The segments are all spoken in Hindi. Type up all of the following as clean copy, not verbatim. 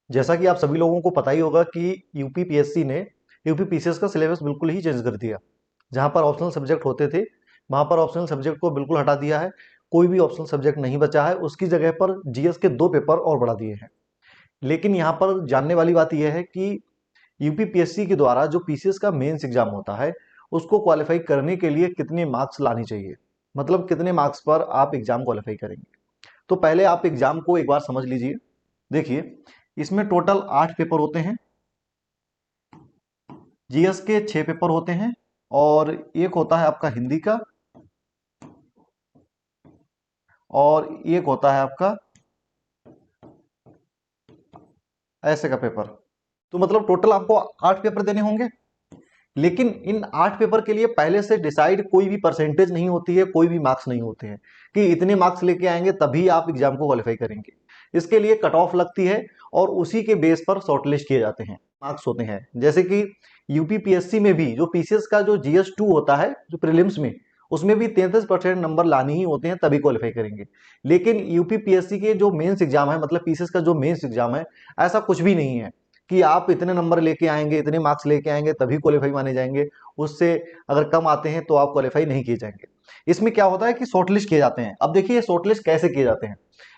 जैसा कि आप सभी लोगों को पता ही होगा कि यूपीपीएससी ने यूपीपीसीएस का सिलेबस बिल्कुल ही चेंज कर दिया। जहां पर ऑप्शनल सब्जेक्ट होते थे वहां पर ऑप्शनल सब्जेक्ट को बिल्कुल हटा दिया है। कोई भी ऑप्शनल सब्जेक्ट नहीं बचा है, उसकी जगह पर जीएस के 2 पेपर और बढ़ा दिए हैं। लेकिन यहाँ पर जानने वाली बात यह है कि यूपीपीएससी के द्वारा जो पीसीएस का मेंस एग्जाम होता है उसको क्वालिफाई करने के लिए कितने मार्क्स लाने चाहिए, मतलब कितने मार्क्स पर आप एग्जाम क्वालिफाई करेंगे। तो पहले आप एग्जाम को एक बार समझ लीजिए। देखिए, इसमें टोटल 8 पेपर होते हैं। जीएस के 6 पेपर होते हैं और एक होता है आपका हिंदी का और एक होता है आपका ऐसे का पेपर। तो मतलब टोटल आपको 8 पेपर देने होंगे। लेकिन इन 8 पेपर के लिए पहले से डिसाइड कोई भी परसेंटेज नहीं होती है, कोई भी मार्क्स नहीं होते हैं कि इतने मार्क्स लेके आएंगे तभी आप एग्जाम को क्वालिफाई करेंगे। इसके लिए कट ऑफ लगती है और उसी के बेस पर शॉर्टलिस्ट किए जाते हैं, मार्क्स होते हैं। जैसे कि यूपीपीएससी में भी जो पीसीएस का जो जीएस 2 होता है जो प्रीलिम्स में, उसमें भी 33% नंबर लाने ही होते हैं तभी क्वालिफाई करेंगे। लेकिन यूपीपीएससी के जो मेंस एग्जाम है, मतलब पीसीएस का जो मेंस एग्जाम है, ऐसा कुछ भी नहीं है कि आप इतने नंबर लेके आएंगे, इतने मार्क्स लेके आएंगे तभी क्वालिफाई माने जाएंगे। उससे अगर कम आते हैं तो आप क्वालिफाई नहीं किए जाएंगे। इसमें क्या होता है कि शॉर्टलिस्ट किए जाते हैं। अब देखिए शॉर्टलिस्ट कैसे किए जाते हैं।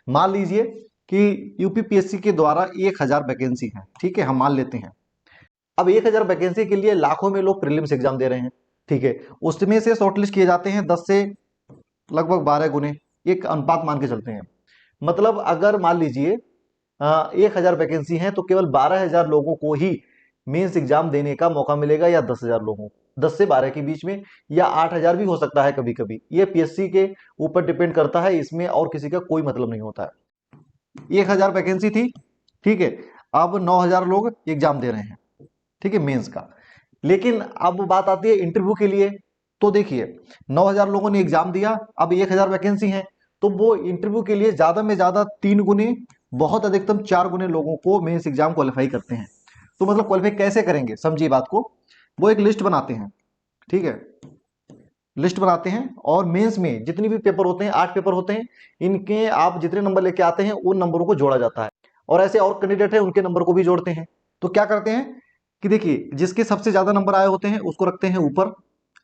मान लीजिए कि यूपीपीएससी के द्वारा 1000 वैकेंसी है, ठीक है, हम मान लेते हैं। अब 1000 वैकेंसी के लिए लाखों में लोग प्रीलिम्स एग्जाम दे रहे हैं, ठीक है। उसमें से शॉर्टलिस्ट किए जाते हैं 10 से लगभग 12 गुने, एक अनुपात मान के चलते हैं। मतलब अगर मान लीजिए 1000 वैकेंसी है तो केवल 12,000 लोगों को ही मेंस एग्जाम देने का मौका मिलेगा, या 10,000 लोगों को, 10 से 12 के बीच में, या 8,000 भी हो सकता है कभी कभी। ये पीएससी के ऊपर डिपेंड करता है, इसमें और किसी का कोई मतलब नहीं होता है। 1000 वैकेंसी थी, ठीक है। अब 9,000 लोग एग्जाम दे रहे हैं, ठीक है, मेंस का। लेकिन अब बात आती है इंटरव्यू के लिए। तो देखिए 9,000 लोगों ने एग्जाम दिया, अब 1000 वैकेंसी है, तो वो इंटरव्यू के लिए ज्यादा में ज्यादा 3 गुने, बहुत अधिकतम 4 गुने लोगों को मेंस एग्जाम क्वालिफाई करते हैं। तो मतलब क्वालिफाई कैसे करेंगे, समझिए बात को। वो एक लिस्ट बनाते हैं, ठीक है, लिस्ट बनाते हैं और मेंस में जितनी भी पेपर होते हैं, 8 पेपर होते हैं, इनके आप जितने नंबर लेके आते हैं उन नंबरों को जोड़ा जाता है। और ऐसे और कैंडिडेट है उनके नंबर को भी जोड़ते हैं। तो क्या करते हैं कि देखिए जिसके सबसे ज्यादा नंबर आए होते हैं उसको रखते हैं ऊपर,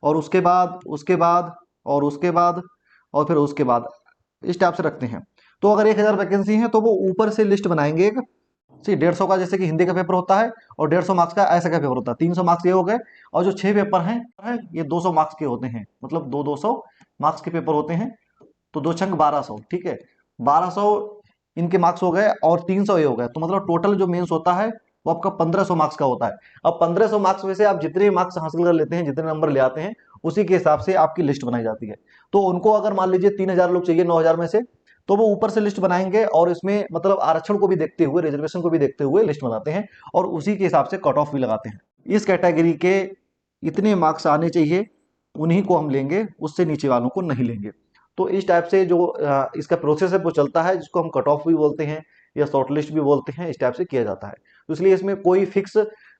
और उसके बाद उसके बाद और उसके बाद और फिर उसके बाद, इस टाइप से रखते हैं। तो अगर 1000 वैकेंसी है तो वो ऊपर से लिस्ट बनाएंगे एक, सी 150 का, जैसे कि हिंदी का पेपर होता है और 150 मार्क्स का ऐसा का पेपर होता है, 300 मार्क्स ये हो गए। और जो 6 पेपर हैं ये 200 मार्क्स के होते हैं, मतलब 200 मार्क्स के पेपर होते हैं। तो 2 छंग 1200, ठीक है, 1200 इनके मार्क्स हो गए और 300 ये हो गए। तो मतलब टोटल जो मेंस होता है वो आपका 1500 मार्क्स का होता है। अब 1500 मार्क्स में से आप जितने मार्क्स हासिल कर लेते हैं, जितने नंबर ले आते हैं, उसी के हिसाब से आपकी लिस्ट बनाई जाती है। तो उनको अगर मान लीजिए 3000 लोग चाहिए 9000 में से, तो वो ऊपर से लिस्ट बनाएंगे और इसमें मतलब आरक्षण को भी देखते हुए, रिजर्वेशन को भी देखते हुए लिस्ट बनाते हैं और उसी के हिसाब से कट ऑफ भी लगाते हैं। इस कैटेगरी के इतने मार्क्स आने चाहिए, उन्हीं को हम लेंगे, उससे नीचे वालों को नहीं लेंगे। तो इस टाइप से जो इसका प्रोसेस है वो चलता है, जिसको हम कट ऑफ भी बोलते हैं या शॉर्ट लिस्ट भी बोलते हैं। इस टाइप से किया जाता है। तो इसलिए इसमें कोई फिक्स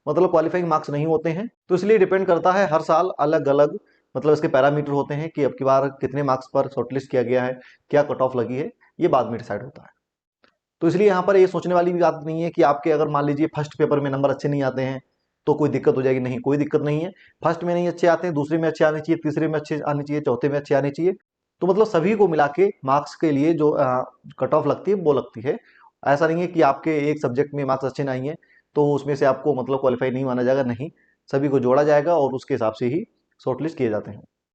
मतलब क्वालिफाइंग मार्क्स नहीं होते हैं। तो इसलिए डिपेंड करता है, हर साल अलग अलग मतलब इसके पैरामीटर होते हैं कि अब की बार कितने मार्क्स पर शॉर्टलिस्ट किया गया है, क्या कट ऑफ लगी है, ये बाद में डिसाइड होता है। तो इसलिए यहाँ पर ये सोचने वाली भी बात नहीं है कि आपके अगर मान लीजिए फर्स्ट पेपर में नंबर अच्छे नहीं आते हैं तो कोई दिक्कत हो जाएगी, नहीं, कोई दिक्कत नहीं है। फर्स्ट में नहीं अच्छे आते हैं, दूसरे में अच्छे आने चाहिए, तीसरे में अच्छे आने चाहिए, चौथे में अच्छे आने चाहिए। तो मतलब सभी को मिला के मार्क्स के लिए जो कट ऑफ लगती है वो लगती है। ऐसा नहीं है कि आपके एक सब्जेक्ट में मार्क्स अच्छे नहीं है तो उसमें से आपको मतलब क्वालिफाई नहीं माना जाएगा, नहीं, सभी को जोड़ा जाएगा और उसके हिसाब से ही शॉर्टलिस्ट किए जाते हैं।